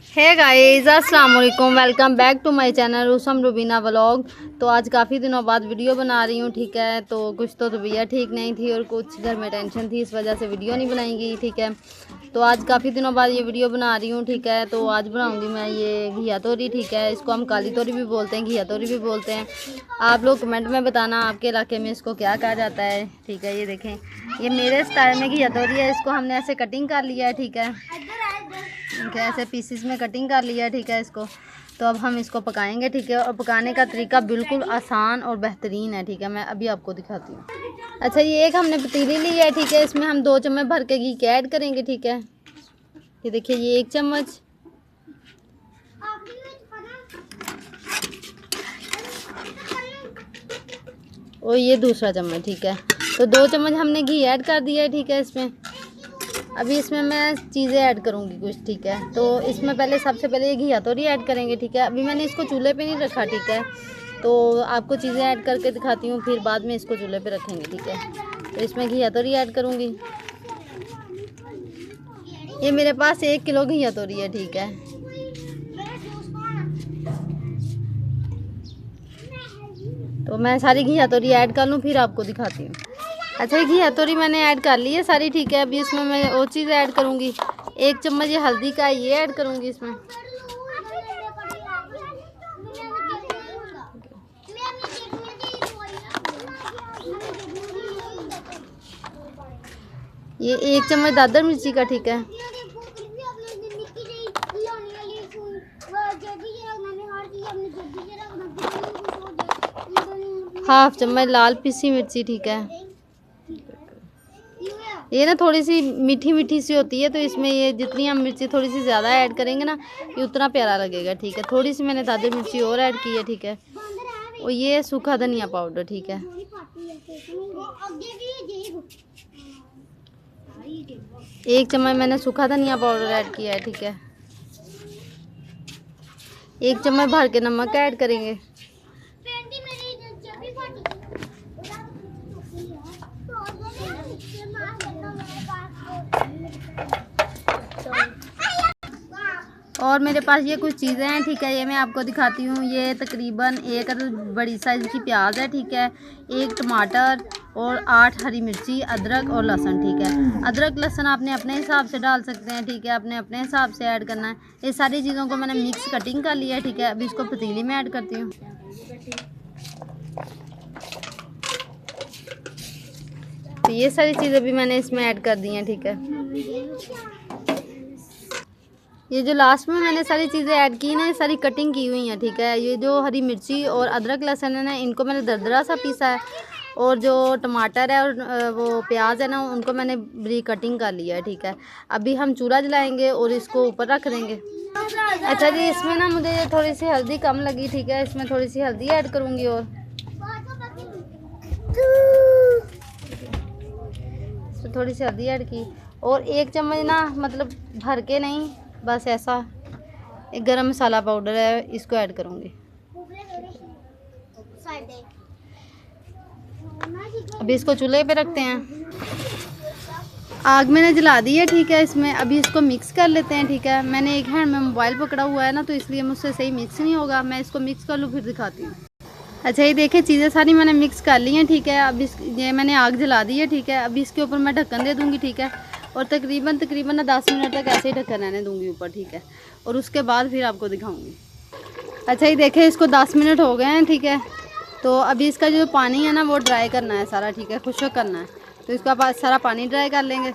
है गाइस, अस्सलाम वालेकुम, welcome back to my channel Rusam Rubina vlog. तो आज काफ़ी दिनों बाद वीडियो बना रही हूँ, ठीक है। तो कुछ तो तबीयत ठीक नहीं थी और कुछ घर में टेंशन थी, इस वजह से वीडियो नहीं बनाई गई, ठीक है। तो आज काफ़ी दिनों बाद ये वीडियो बना रही हूँ, ठीक है। तो आज बनाऊँगी मैं ये घिया तोरी, ठीक है। इसको हम काली तोरी भी बोलते हैं, घिया तोरी भी बोलते हैं। आप लोग कमेंट में बताना आपके इलाके में इसको क्या कहा जाता है, ठीक है। ये देखें, ये मेरे स्टाइल में घिया तोरी है। इसको हमने ऐसे कटिंग कर लिया है, ठीक है। ऐसे पीसेस में कटिंग कर लिया है, ठीक है। इसको तो अब हम इसको पकाएंगे, ठीक है। और पकाने का तरीका बिल्कुल आसान और बेहतरीन है, ठीक है। मैं अभी आपको दिखाती हूँ। अच्छा, ये एक हमने पतीली ली है, ठीक है। इसमें हम 2 चम्मच भर के घी के ऐड करेंगे, ठीक है। ये देखिए, ये 1 चम्मच, और ये दूसरा चम्मच, ठीक है। तो 2 चम्मच हमने घी ऐड कर दिया है, ठीक है। इसमें अभी इसमें मैं चीज़ें ऐड करूँगी कुछ, ठीक है। तो इसमें पहले सबसे पहले ये घिया तोरी ऐड करेंगे, ठीक है। अभी मैंने इसको चूल्हे पे नहीं रखा, ठीक है। तो आपको चीज़ें ऐड करके दिखाती हूँ, फिर बाद में इसको चूल्हे पे रखेंगे, ठीक है। तो इसमें घिया तोरी ऐड करूँगी। ये मेरे पास 1 किलो घिया तोरी है, ठीक है। तो मैं सारी घिया तोरी ऐड कर लूँ, फिर आपको दिखाती हूँ। अच्छा, ये घिया तोरी मैंने ऐड कर ली है सारी, ठीक है। अभी इसमें मैं और चीज़ ऐड करूँगी। 1 चम्मच ये हल्दी का ये ऐड करूँगी इसमें। ये 1 चम्मच दादर मिर्ची का, ठीक है। हाफ चम्मच लाल पिसी मिर्ची, ठीक है। ये ना थोड़ी सी मीठी मीठी सी होती है, तो इसमें ये जितनी हम मिर्ची थोड़ी सी ज़्यादा ऐड करेंगे ना, ये उतना प्यारा लगेगा, ठीक है। थोड़ी सी मैंने दादर मिर्ची और ऐड की है, ठीक है। और ये सूखा धनिया पाउडर, ठीक है। 1 चम्मच मैंने सूखा धनिया पाउडर ऐड किया है, ठीक है। 1 चम्मच भर के नमक ऐड करेंगे। और मेरे पास ये कुछ चीज़ें हैं, ठीक है। ये मैं आपको दिखाती हूँ। ये तकरीबन 1 बड़ी साइज़ की प्याज है, ठीक है। 1 टमाटर और 8 हरी मिर्ची, अदरक और लहसुन, ठीक है। अदरक लहसुन आपने अपने हिसाब से डाल सकते हैं, ठीक है। अपने अपने हिसाब से ऐड करना है। ये सारी चीज़ों को मैंने मिक्स कटिंग कर लिया है, ठीक है। अभी इसको पतीली में ऐड करती हूँ। तो ये सारी चीज़ें भी मैंने इसमें ऐड कर दी हैं, ठीक है। ये जो लास्ट में मैंने सारी चीज़ें ऐड की ना, ये सारी कटिंग की हुई हैं, ठीक है। ये जो हरी मिर्ची और अदरक लहसुन है ना, इनको मैंने दरदरा सा पीसा है। और जो टमाटर है और वो प्याज है ना, उनको मैंने बारीक कटिंग कर लिया है, ठीक है। अभी हम चूल्हा जलाएंगे और इसको ऊपर रख देंगे। अच्छा जी, इसमें ना मुझे थोड़ी सी हल्दी कम लगी, ठीक है। इसमें थोड़ी सी हल्दी ऐड करूँगी। और इसमें थोड़ी सी हल्दी ऐड की, और 1 चम्मच ना, मतलब भर के नहीं, बस ऐसा एक गरम मसाला पाउडर है, इसको ऐड करूँगी। अभी इसको चूल्हे पे रखते हैं। आग मैंने जला दी है, ठीक है। इसमें अभी इसको मिक्स कर लेते हैं, ठीक है। मैंने एक हैंड में मोबाइल पकड़ा हुआ है ना, तो इसलिए मुझसे सही मिक्स नहीं होगा। मैं इसको मिक्स कर लूँ, फिर दिखाती हूँ। अच्छा, ये देखिए, चीज़ें सारी मैंने मिक्स कर ली हैं, ठीक है। अब ये मैंने आग जला दी है, ठीक है। अभी इसके ऊपर मैं ढक्कन दे दूँगी, ठीक है। और तकरीबन ना 10 मिनट तक ऐसे ही ढक्कन रहने दूँगी ऊपर, ठीक है। और उसके बाद फिर आपको दिखाऊँगी। अच्छा, ये देखें, इसको 10 मिनट हो गए हैं, ठीक है। तो अभी इसका जो पानी है ना, वो ड्राई करना है सारा, ठीक है। खुश्क करना है, तो इसका सारा पानी ड्राई कर लेंगे।